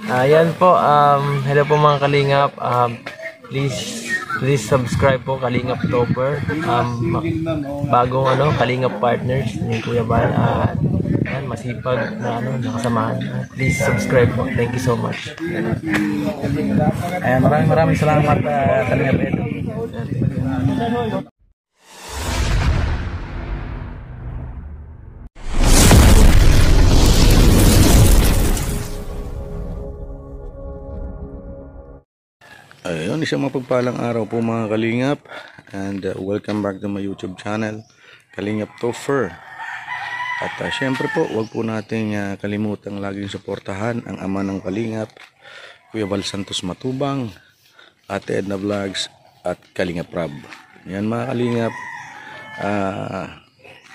Ayan po, hello po mga Kalingap. Please subscribe po Kalingap Topper. Bagong Kalingap partners ni Kuya Bal. Yan, masipag na nakasamahan. Please subscribe po. Thank you so much. Ayan, maraming salamat Kalingap Edo. Ayun, isang mapagpalang araw po mga Kalingap, and welcome back to my YouTube channel, Kalingap Topher. At syempre po, wag po nating kalimutang laging suportahan ang ama ng Kalingap, Kuya Bal Santos Matubang, Ate Edna Vlogs at Kalingap Rab. Yan mga Kalingap,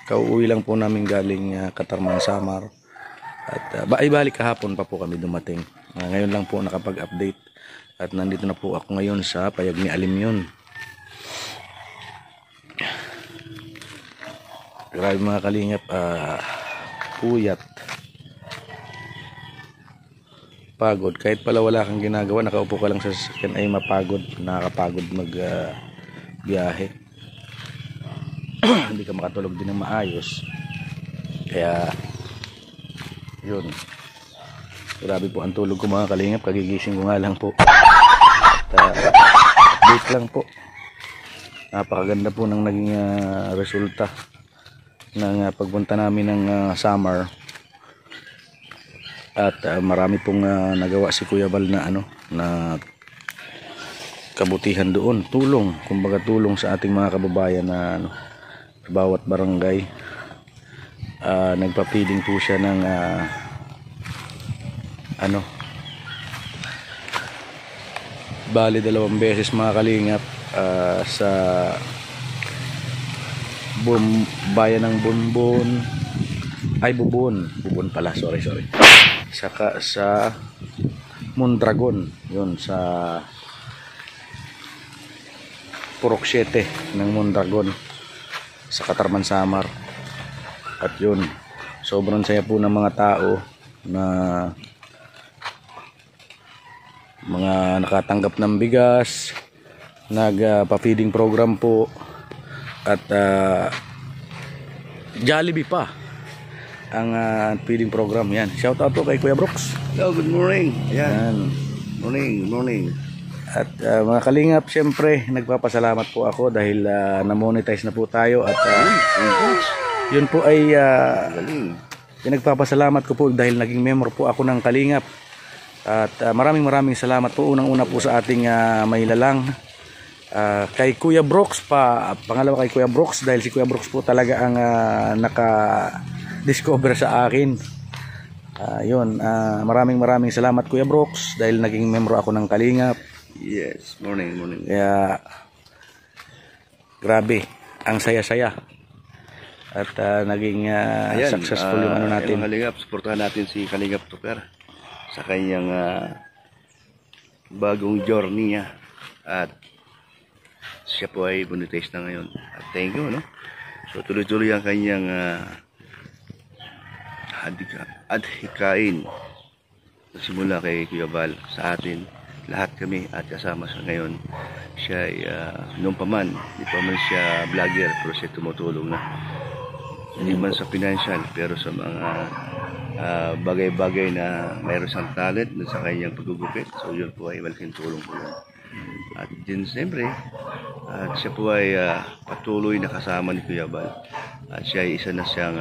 kauuwi lang po namin galing Katarman, Samar. At balik kahapon pa po kami dumating. Ngayon lang po nakapag-update. At nandito na po ako ngayon sa Payag ni Alimyon. Grabe mga Kalingap, puyat, pagod. Kahit pala wala kang ginagawa, nakaupo ka lang sa sasakyan ay mapagod, nakakapagod mag biyahe. Hindi ka makatulog din ng maayos. Kaya yun, grabe po ang tulog ko mga Kalingap, kagigising ko nga lang po. Update lang po. Napakaganda po ng naging resulta ng pagpunta namin ng Samar. At marami pong nagawa si Kuya Bal na na kabutihan doon, tulong, kumbaga tulong sa ating mga kababayan na bawat barangay. Nagpa-feeding po siya ng bali 2 beses mga Kalingap, sa bayan ng Bubon pala, sorry, saka sa Mondragon, yun sa Purok 7 ng Mondragon sa Katarman, Samar. At yun, sobrang saya po ng mga tao na mga nakatanggap ng bigas, nagpa-feeding program po, at Jollibee pa ang feeding program. Yan, shout out po kay Kuya Brooks. Hello, good morning. Yan. Morning. At mga Kalingap, syempre nagpapasalamat po ako dahil na-monetize na po tayo. At yun po ay pinagpapasalamat ko po dahil naging member po ako ng Kalingap. At maraming salamat po unang-una po sa ating mailalang, kay Kuya Brooks pa, pangalawa kay Kuya Brooks, dahil si Kuya Brooks po talaga ang naka-discover sa akin. Yun, maraming salamat Kuya Brooks dahil naging member ako ng Kalingap. Yes, morning. Kaya grabe, ang saya-saya. At naging successful yung natin. Yung Kalingap, supportahan natin si Kalingap Topher sa kanyang bagong journey niya, at siya po ay monetize na ngayon. At thank you, so tuloy-tuloy ang kanyang adhikain simula kay Kuya Bal sa atin lahat kami, at kasama sa ngayon siya ay noong pa man, hindi pa man siya vlogger, pero siya tumutulong na, hindi man sa financial pero sa mga bagay-bagay na mayroon siyang talent sa kanyang paggugupit. So yun po ay malaking tulong po yun. At din siyempre, at siya po ay patuloy na kasama ni Kuya Bal, at siya ay isa na siyang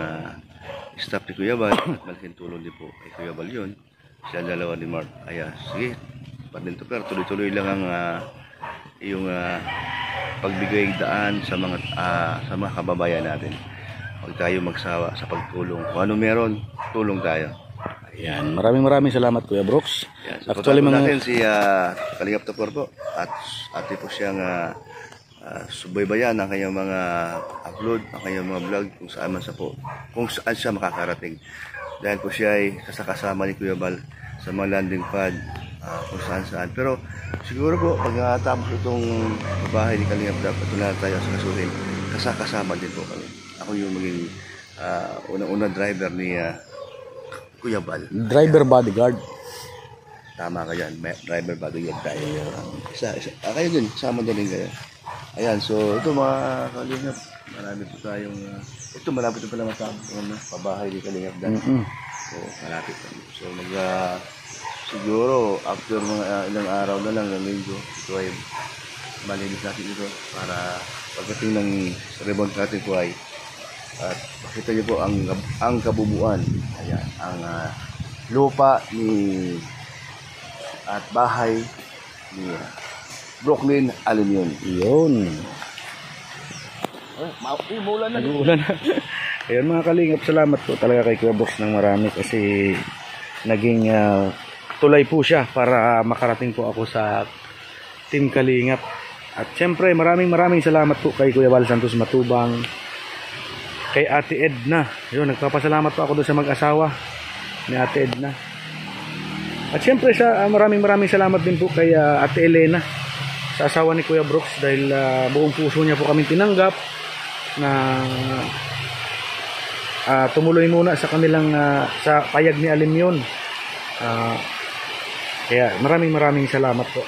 staff ni Kuya Bal. Malaking tulong din po kay Kuya Bal yun. Siya dalawa ni Mark. Kaya sige, Padinto, pero tuloy-tuloy lang ang yung pagbigay daan sa mga kababayan natin. Huwag tayo magsawa sa pagtulong. Kung ano meron, tulong tayo. Ayan, maraming salamat Kuya Brooks. Yan, so actually natin si Kalingap Topher po, at ate po siyang subaybayan ang kanyang mga upload, ang kanyang mga vlog, kung saan siya makakarating. Dahil po siya ay kasama ni Kuya Bal sa mga landing pad, kung saan. Pero siguro po pag natapos itong bahay ni Kalingap Topher, ito na tayo sa kasuhin, kasama din po kami. Ako yung maging unang-unang driver ni Kuya Bal. Driver bodyguard. tama ka dyan, driver bodyguard tayo. Kayo din, sama din kayo. Ayan, so ito mga kalingap, marami po tayong, ito malapit na pala pabahay ni Kalingap Dan. So malapit na. So siguro after mga ilang araw na lang ng linggo, ito ay malinis natin ito para pagdating ng remote natin po ay at makita niyo po ang kabubuan. Ayan, ang lupa ni at bahay ni Brooklyn Aluminium. Yun. Umulan na. Ayun mga kalingap, salamat po talaga kay Kuya Brooks ng marami kasi naging tulay po siya para makarating po ako sa Team Kalingap. At syempre maraming salamat po kay Kuya Val Santos Matubang, kay Ate Edna. Yun, nagpapasalamat po ako doon sa mag-asawa ni Ate Edna. At syempre maraming salamat din po kay Ate Elena, sa asawa ni Kuya Brooks, dahil buong puso niya po kami tinanggap na tumuloy muna sa kanilang sa payag ni Alimyon. Kaya maraming salamat po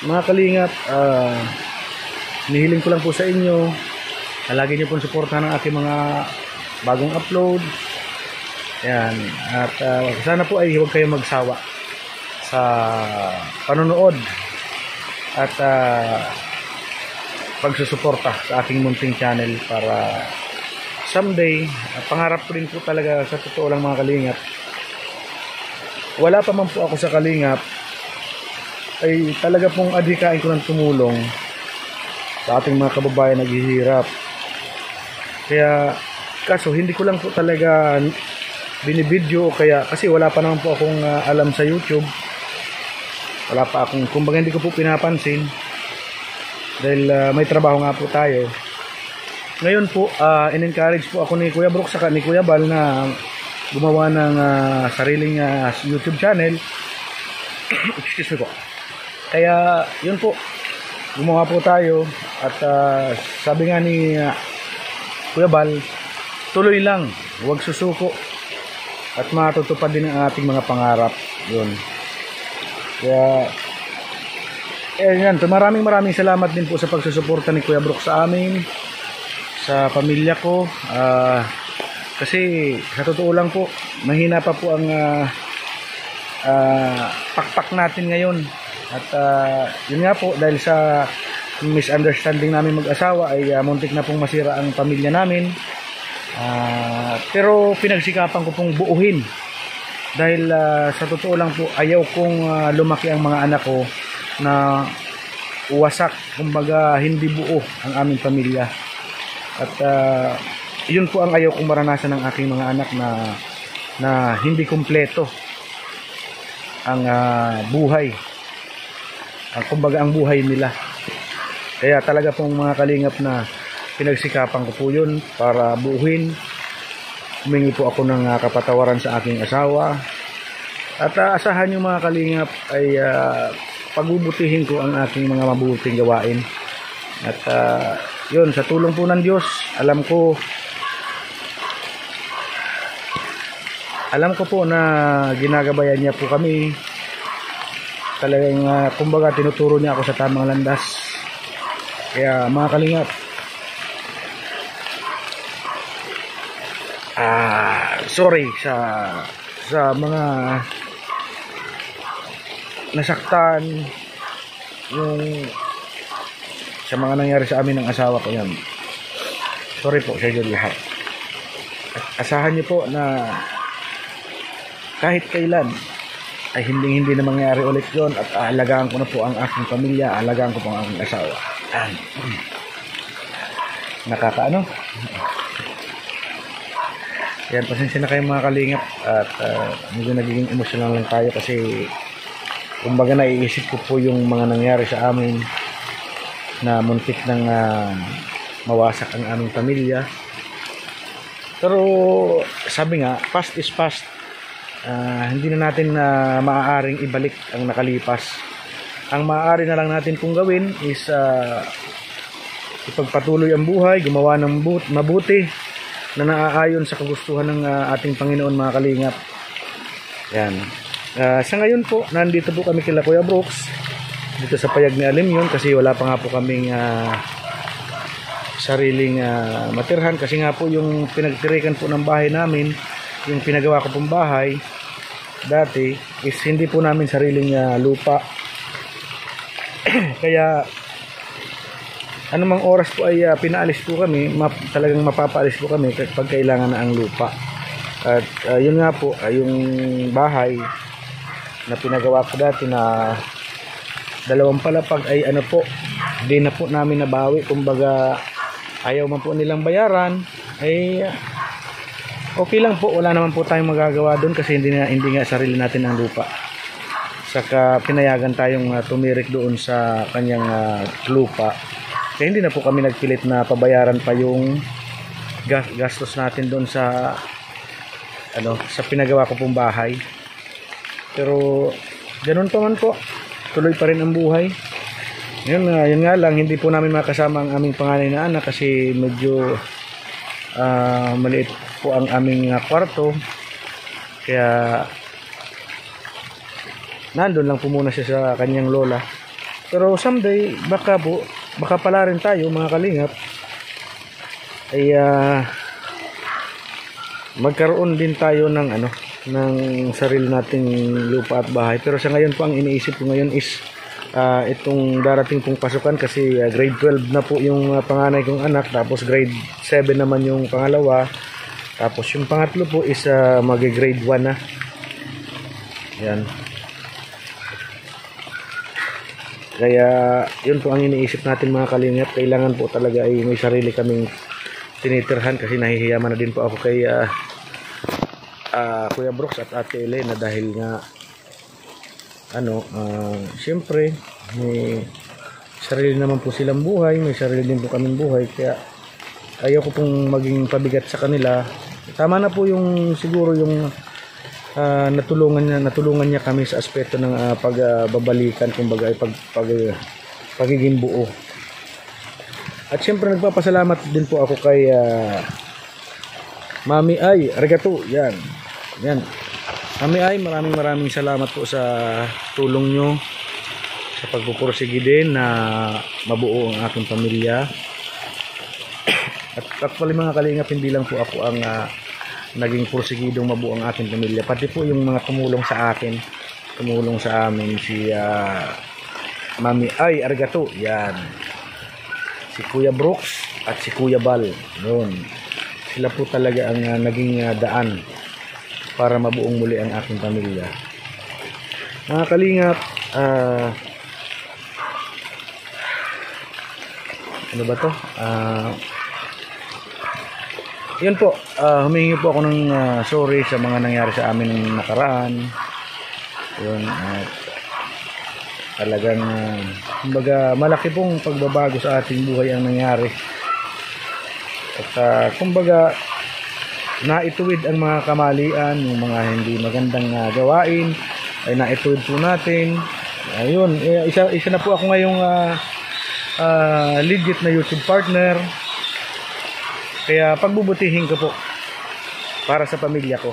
mga kalingap. Nihiling ko lang po sa inyo, lagi niyo pong suportahan ang aking mga bagong upload. Yan. At sana po ay huwag kayong magsawa sa panonood at pagsusuporta sa aking munting channel para someday, pangarap ko rin po talaga sa totoo lang mga kalingap, wala pa man po ako sa kalingap, ay talaga pong adhikain ko ng tumulong sa ating mga kababayan naghihirap. Kaya kaso hindi ko lang po talaga binibidyo, kaya kasi wala pa naman po akong alam sa YouTube, wala pa akong, kumbaga hindi ko po pinapansin dahil may trabaho nga po tayo. Ngayon po in-encourage po ako ni Kuya Brooks saka ni Kuya Bal na gumawa ng sariling YouTube channel. Excuse me po. Kaya yun po, gumawa po tayo at sabi nga ni Kuya Bal, tuloy lang, huwag susuko at matutupad din ang ating mga pangarap. Yun. Kaya yan, so maraming salamat din po sa pagsusuporta ni Kuya Brooks sa amin, sa pamilya ko. Kasi sa totoo lang po, mahina pa po ang pakpak natin ngayon. At yun nga po, dahil sa misunderstanding namin mag-asawa ay muntik na pong masira ang pamilya namin. Pero pinagsikapan ko pong buuhin dahil sa totoo lang po, ayaw kong lumaki ang mga anak ko na wasak, kumbaga hindi buo ang aming pamilya. At yun po ang ayaw kong maranasan ng aking mga anak na hindi kumpleto ang buhay, kumbaga ang buhay nila. Kaya talaga pong mga kalingap na pinagsikapan ko po yun para buuhin. Humingi po ako ng kapatawaran sa aking asawa. At asahan nyo mga kalingap ay pagbubutihin ko ang aking mga mabuting gawain. At yun, sa tulong po ng Diyos, alam ko po na ginagabayan niya po kami. Talagang kumbaga tinuturo niya ako sa tamang landas. Kaya mga kalingap, sorry sa mga nasaktan, yung sa mga nangyari sa amin ng asawa ko. Yan, sorry po sa inyo lahat. At asahan niyo po na kahit kailan ay hindi na mangyari ulit yon, at aalagaan ko na po ang aking pamilya, aalagaan ko po ang aking asawa. Nakakaano? Yan, pasensya na kayo mga kalingap at medyo nagiging emotional lang tayo kasi kumbaga naiisip ko po yung mga nangyari sa amin na muntik nang mawasak ang aming pamilya. Pero sabi nga, past is past. Hindi na natin maaaring ibalik ang nakalipas. Ang maaari na lang natin kung gawin is ipagpatuloy ang buhay, gumawa ng mabuti na naaayon sa kagustuhan ng ating Panginoon mga kalingap. Yan. Sa ngayon po, nandito po kami kila Kuya Brooks dito sa Payag ni Alimyon kasi wala pa nga po kaming sariling matirhan kasi nga po yung pinagtirikan po ng bahay namin, yung pinagawa ko pong bahay dati is hindi po namin sariling lupa. Kaya anumang oras po ay pinaalis po kami, talagang mapapaalis po kami kapag kailangan na ang lupa. At yun nga po, yung bahay na pinagawa ko dati na 2 palapag ay ano po, di na po namin nabawi. Kumbaga ayaw man po nilang bayaran, ay okay lang po, wala naman po tayong magagawa doon kasi hindi nga sarili natin ang lupa. Saka pinayagan tayong tumirik doon sa kanyang lupa. Kaya hindi na po kami nagpilit na pabayaran pa yung gastos natin doon sa sa pinagawa ko pong bahay. Pero ganoon pa man po, tuloy pa rin ang buhay. Yun nga lang, hindi po namin makasama ang aming panganay na anak kasi medyo maliit po ang aming kwarto. Kaya nandun lang po muna siya sa kanyang lola. Pero someday, baka pala rin tayo mga kalingap ay magkaroon din tayo ng ng sarili nating lupa at bahay. Pero sa ngayon po, ang iniisip ko ngayon is itong darating pong pasukan kasi grade 12 na po yung panganay kong anak, tapos grade 7 naman yung pangalawa, tapos yung pangatlo po is mag-grade 1 na. Yan. Kaya yun po ang iniisip natin mga kalingap. Kailangan po talaga ay may sarili kaming tinitirhan kasi nahihiyaman na din po ako kay Kuya Brooks at Ate Elena dahil nga siyempre may sarili naman po silang buhay, may sarili din po kaming buhay, kaya ayaw ko pong maging pabigat sa kanila. Tama na po yung siguro yung natulungan niya kami sa aspeto ng pagbabalikan, kumbaga pagiging buo. At siyempre nagpapasalamat din po ako kay Mami Ay Arigato. Yan Mami Ay, maraming salamat po sa tulong nyo sa pagpupursige din na mabuo ang aking pamilya. At actually mga kalingap, hindi lang po ako ang naging pursigidong mabuo ang aking pamilya, pati po yung mga tumulong sa amin, si Mami Ay Arigato, yan, si Kuya Brooks at si Kuya Bal. Yun, sila po talaga ang naging daan para mabuong muli ang aking pamilya. Mga kalingap, ano ba to? Yun po, humingi po ako ng sorry sa mga nangyari sa amin ng nakaraan. Yun, talagang kumbaga malaki pong pagbabago sa ating buhay ang nangyari. At kumbaga naituwid ang mga kamalian, yung mga hindi magandang gawain ay naituwid po natin. Ayun, isa na po ako ngayong legit na YouTube partner. Kaya pagbubutihin ko po para sa pamilya ko.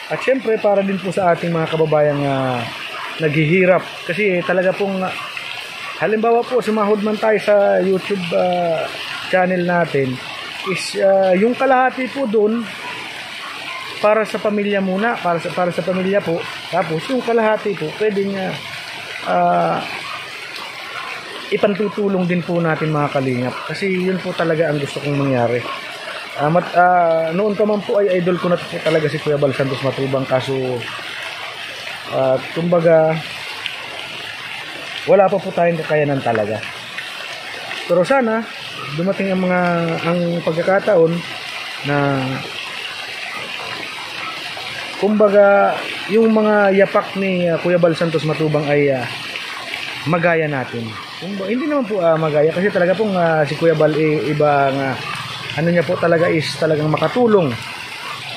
At syempre para din po sa ating mga kababayang naghihirap. Kasi talaga pong halimbawa po sumahod man tayo sa YouTube channel natin, is yung kalahati po doon para sa pamilya muna, para sa pamilya po. Tapos yung kalahati po pwedeng ipantutulong din po natin mga kalingap. Kasi yun po talaga ang gusto kong mangyari. Noon pa man po ay idol ko na po talaga si Kuya Bal Santos Matubang, kaso kumbaga wala pa po tayong kakayanan talaga. Pero sana dumating ang pagkakataon na kumbaga yung mga yapak ni Kuya Bal Santos Matubang ay magaya natin. Hindi naman po magaya kasi talaga pong si Kuya Bal ibang ano niya po talaga is talagang makatulong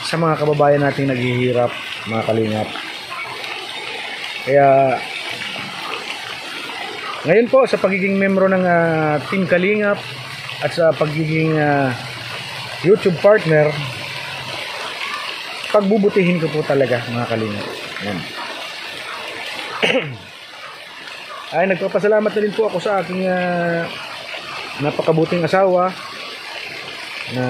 sa mga kababayan nating naghihirap, mga kalingap. Kaya ngayon po sa pagiging membro ng Team Kalingap at sa pagiging YouTube partner, pagbubutihin ko po talaga mga kalingap. Yan. ay nagpapasalamat na rin po ako sa aking napakabuting asawa na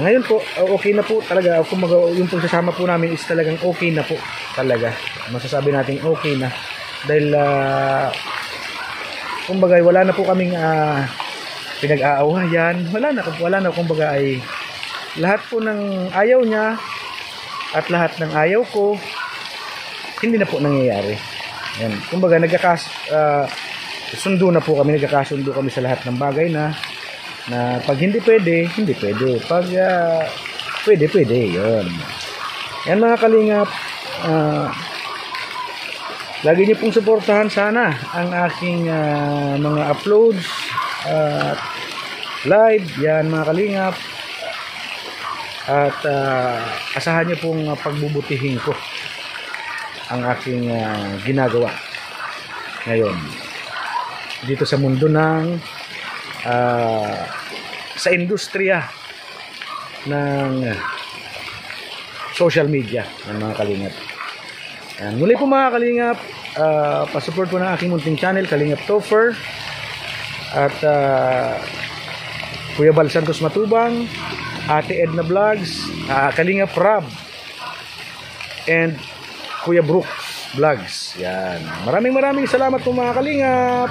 ngayon po okay na po talaga. Kumbaga yung pagsasama po namin is talagang okay na po talaga, masasabi natin okay na dahil kumbaga wala na po kaming pinag-aawayan, wala na kumbaga ay lahat po ng ayaw niya at lahat ng ayaw ko hindi na po nangyayari. Yan. Kumbaga sundo na po kami, nagkakasundo kami sa lahat ng bagay na pag hindi pwede, hindi pwede. Pag pwede, pwede. Yun. Yan mga kalingap. Lagi niyo pong suportahan sana ang aking mga uploads at live. Yan mga kalingap. At asahan niyo pong pagbubutihin ko ang aking ginagawa ngayon dito sa mundo ng sa industriya ng social media ng mga kalingap. Yan. Muli po mga kalingap, pasupport po ng aking munting channel Kalingap Topher at Kuya Bal Santos Matubang, Ate Edna Vlogs, Kalingap Rab and Kuya Brooks Vlogs. Yan. Maraming salamat po mga kalingap.